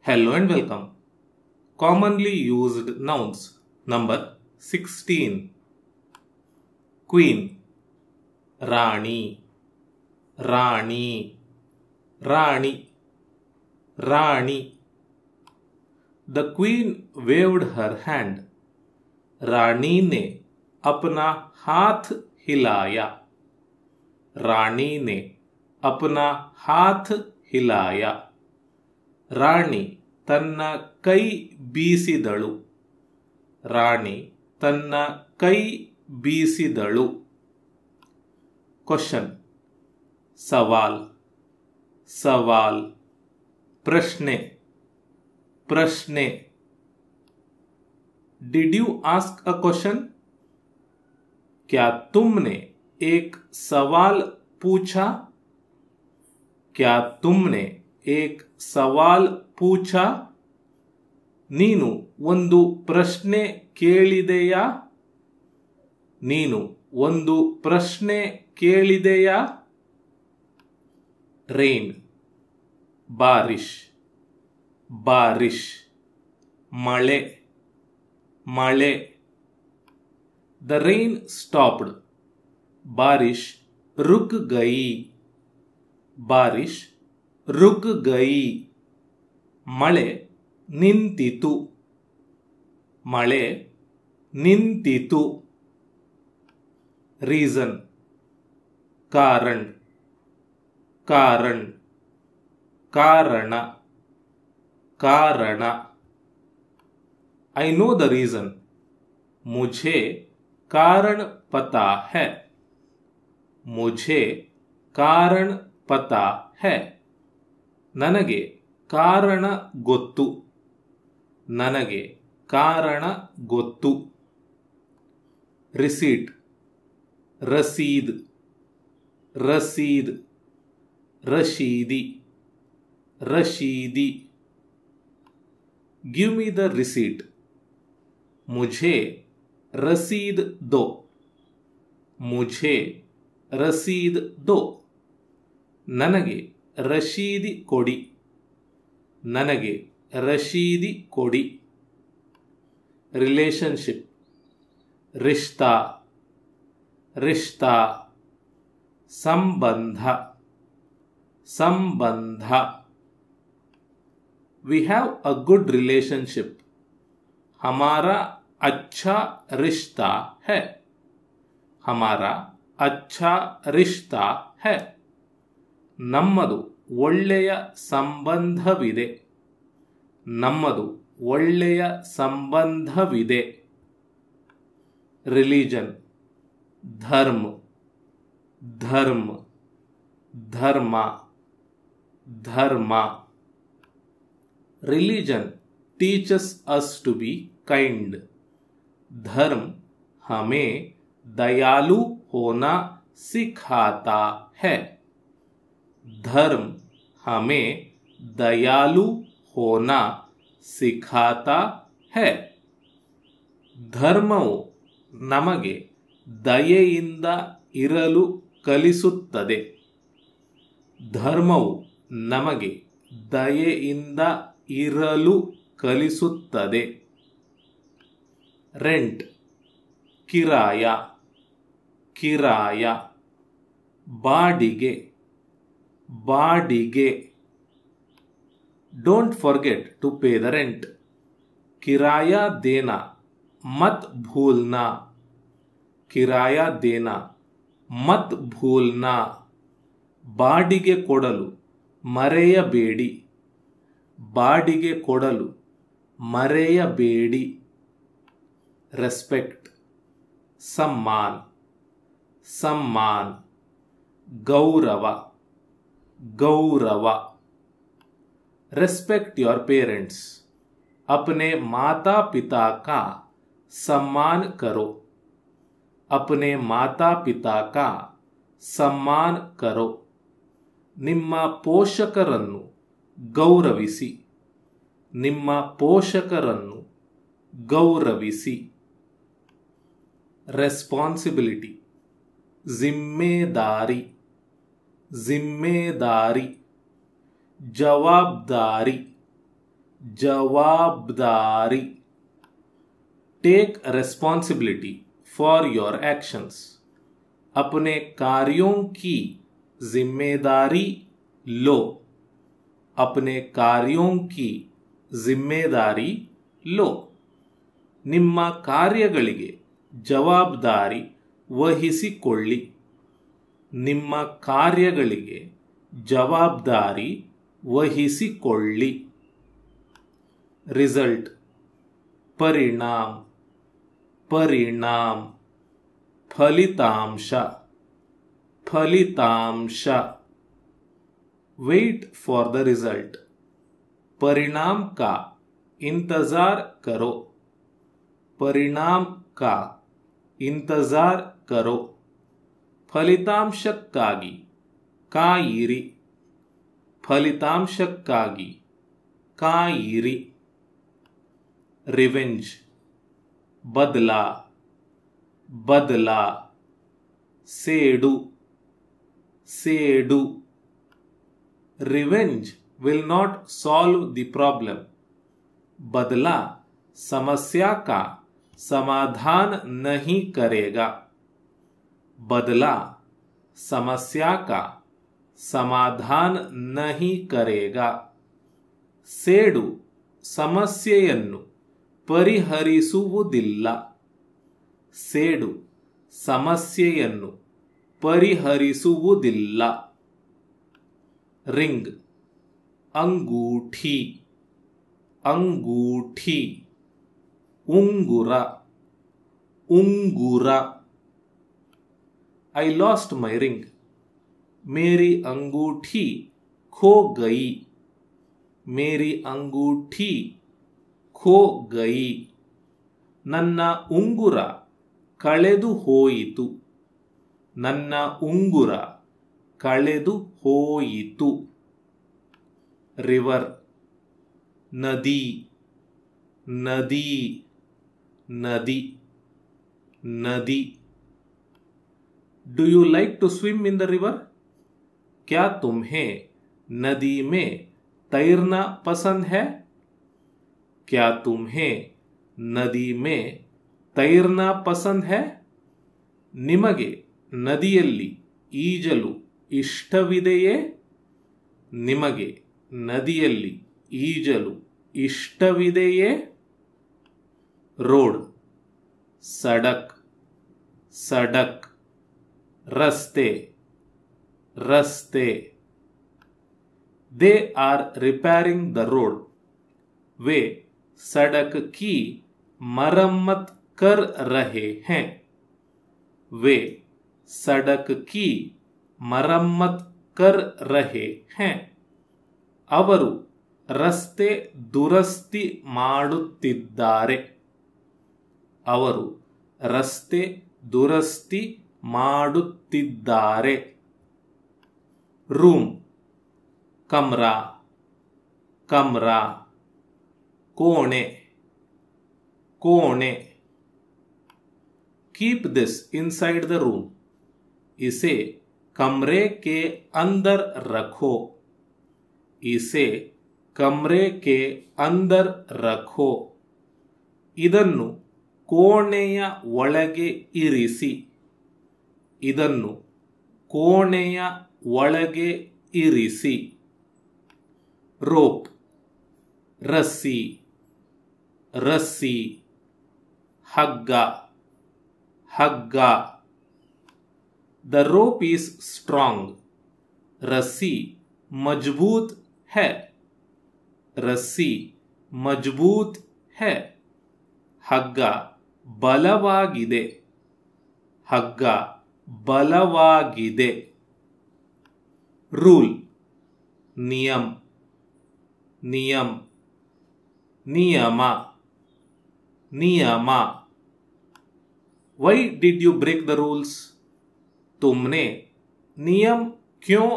Hello and welcome. Commonly used nouns. Number 16. Queen. Rani. Rani. Rani. Rani. The queen waved her hand. रानी ने अपना हाथ हिलाया. रानी ने अपना हाथ हिलाया. ರಾಣಿ ತನ್ನ ಕೈ ಬೀಸಿದಳು. ರಾಣಿ ತನ್ನ ಕೈ ಬೀಸಿದಳು. ಕ್ವಶನ್. ಸವಾಲ್. ಸವಾಲ್. ಪ್ರಶ್ನೆ. ಪ್ರಶ್ನೆ. Did you ask a question? क्या तुमने एक सवाल पूछा? क्या तुमने एक सवाल पूछा? ನೀನು ಒಂದು ಪ್ರಶ್ನೆ ಕೇಳಿದೆಯಾ? ನೀನು ಒಂದು ಪ್ರಶ್ನೆ ಕೇಳಿದೆಯಾ? ರೈನ್. ಬಾರಿಶ್. ಬಾರಿಶ್. ಮಳೆ. ಮಳೆ. The rain stopped. बारिश रुक गई. बारिश रुक गई. ಮಳೆ ನಿಂತಿತು. ಮಳೆ ನಿಂತಿತು. ರೀಸನ್. ಕಾರಣ. ಕಾರಣ. ಕಾರಣ. ಕಾರಣ. I know the reason. मुझे कारण पता है. मुझे कारण पता है. ನನಗೆ ಕಾರಣ ಗೊತ್ತು. ನನಗೆ ಕಾರಣ ಗೊತ್ತು. ರಿಸೀಟ್. ರಸೀದ್. ರಸೀದ್. ರಶೀದಿ. ರಶೀದಿ. Give me the receipt. मुझे रसीद दो. मुझे रसीद दो. ನನಗೆ ರಶೀದಿ ಕೊಡಿ. ನನಗೆ ರಶೀದಿ ಕೊಡಿ. ರಿಲೇಶನ್ಶಿಪ್. ರಿಶ್ತಾ. ರಿಶ್ತಾ. ಸಂಬಂಧ. ಸಂಬಂಧ. We have a good relationship. हमारा अच्छा रिश्ता है. हमारा अच्छा रिश्ता है. ನಮ್ಮದು ಒಳ್ಳೆಯ ಸಂಬಂಧವಿದೆ. ನಮ್ಮದು ಒಳ್ಳೆಯ ಸಂಬಂಧವಿದೆ. ರಿಲಿಜನ್. ಧರ್ಮ. ಧರ್ಮ. ಧರ್ಮ. ಧರ್ಮ. Religion teaches us to be kind. धर्म हमें दयालु होना सिखाता है. धर्म हमें दयालु होना सिखाता है. ಧರ್ಮವು ನಮಗೆ ದಯೆಯಿಂದ ಇರಲು ಕಲಿಸುತ್ತದೆ. ಧರ್ಮವು ನಮಗೆ ದಯೆಯಿಂದ ಇರಲು ಕಲಿಸುತ್ತದೆ. ರೆಂಟ್. ಕಿರಾಯ. ಕಿರಾಯ. ಬಾಡಿಗೆ. ಬಾಡಿಗೆ. डोंट फॉरगेट टू पे द रेंट. किराया देना मत भूलना. किराया देना मत भूलना. ಬಾಡಿಗೆ ಕೊಡಲು ಮರೆಯಬೇಡಿ. ಬಾಡಿಗೆ ಕೊಡಲು ಮರೆಯಬೇಡಿ. ರೆಸ್ಪೆಕ್ಟ್. ಸಮ್ಮಾನ. ಸಮ್ಮಾನ. ಗೌರವ. गौरव. Respect your parents. अपने माता पिता का सम्मान करो. अपने माता पिता का सम्मान करो. ನಿಮ್ಮ ಪೋಷಕರನ್ನು ಗೌರವಿಸಿ. ನಿಮ್ಮ ಪೋಷಕರನ್ನು ಗೌರವಿಸಿ. ರೆಸ್ಪಾನ್ಸಿಬಿಲಿಟಿ. जिम्मेदारी. जिम्मेदारी. जवाबदारी. जवाबदारी। Take responsibility for your actions. अपने कार्यों की जिम्मेदारी लो। अपने कार्यों की जिम्मेदारी लो। ನಿಮ್ಮ ಕಾರ್ಯಗಳಿಗೆ ಜವಾಬ್ದಾರಿ ವಹಿಸಿಕೊಳ್ಳಿ। ನಿಮ್ಮ ಕಾರ್ಯಗಳಿಗೆ ಜವಾಬ್ದಾರಿ ವಹಿಸಿಕೊಳ್ಳಿ। रिजल्ट परिणाम, परिणाम। फलितांश, फलितांश। Wait for the result. परिणाम का इंतजार करो। परिणाम का इंतजार करो। ಫಲಿತಾಂಶಕ್ಕಾಗಿ ಕಾಯಿರಿ। ಫಲಿತಾಂಶಕ್ಕಾಗಿ ಕಾಯಿರಿ। रिवेंज, बदला, बदला। सेडू, सेडू। Revenge will not solve the problem. बदला समस्या का समाधान नहीं करेगा। बदला समस्या का समाधान नहीं करेगा। ಸೇಡು ಸಮಸ್ಯೆಯನ್ನು ಪರಿಹರಿಸುವುದಿಲ್ಲ। ಸೇಡು ಸಮಸ್ಯೆಯನ್ನು ಪರಿಹರಿಸುವುದಿಲ್ಲ। रिंग, अंगूठी, अंगूठी। उंगुर, उंगुर। I lost my ring. मेरी अंगूठी खो गई। मेरी अंगूठी खो गई। ನನ್ನ ಉಂಗುರ ಕಳೆದು ಹೋಯಿತು। ನನ್ನ ಉಂಗುರ ಕಳೆದು ಹೋಯಿತು। रिवर, नदी, नदी, नदी, नदी। Do you like to swim in the river? क्या तुम्हें नदी में तैरना पसंद है? क्या तुम्हें नदी में तैरना पसंद है? ನಿಮಗೆ ನದಿಯಲ್ಲಿ ಈಜಲು ಇಷ್ಟವಿದೆಯೇ? ನಿಮಗೆ ನದಿಯಲ್ಲಿ ಈಜಲು ಇಷ್ಟವಿದೆಯೇ? रोड, सड़क, सड़क। रस्ते, रस्ते। They are repairing the road. वे सड़क की मरम्मत कर रहे हैं। वे सड़क की मरम्मत कर रहे हैं। ಅವರು ರಸ್ತೆ ದುರಸ್ತಿ ಮಾಡುತ್ತಿದ್ದಾರೆ। ಅವರು ರಸ್ತೆ ದುರಸ್ತಿ ಮಾಡುತ್ತಿದ್ದಾರೆ। ರೂಮ್, कमरा, कमरा। कोने, कोने। Keep this inside the room. इसे कमरे के अंदर रखो। इसे कमरे के अंदर रखो। ಇದನ್ನು ಕೋಣೆಯ ಒಳಗೆ ಇರಿಸಿ। ಇದನ್ನು ಕೋಣೆಯ ಒಳಗೆ ಇರಿಸಿ। रोप, रस्सी, रस्सी। हग्ग, हग्ग। The rope is strong. रस्सी मजबूत है। रस्सी मजबूत है। हग्ग बलवाಗಿದೆ। हग्ग बलवाಗಿದೆ। रूल, नियम, नियम, नियम, नियम। Why did you break the rules? तुमने नियम क्यों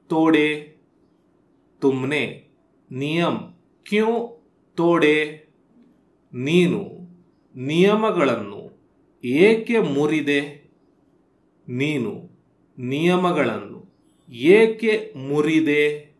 तोड़े? तुमने नियम क्यों तोड़े? ನೀನು ನಿಯಮಗಳನ್ನು ಏಕೆ ಮುರಿದೆ? ನೀನು ನಿಯಮಗಳನ್ನು ಏಕೆ ಮುರಿದೆ?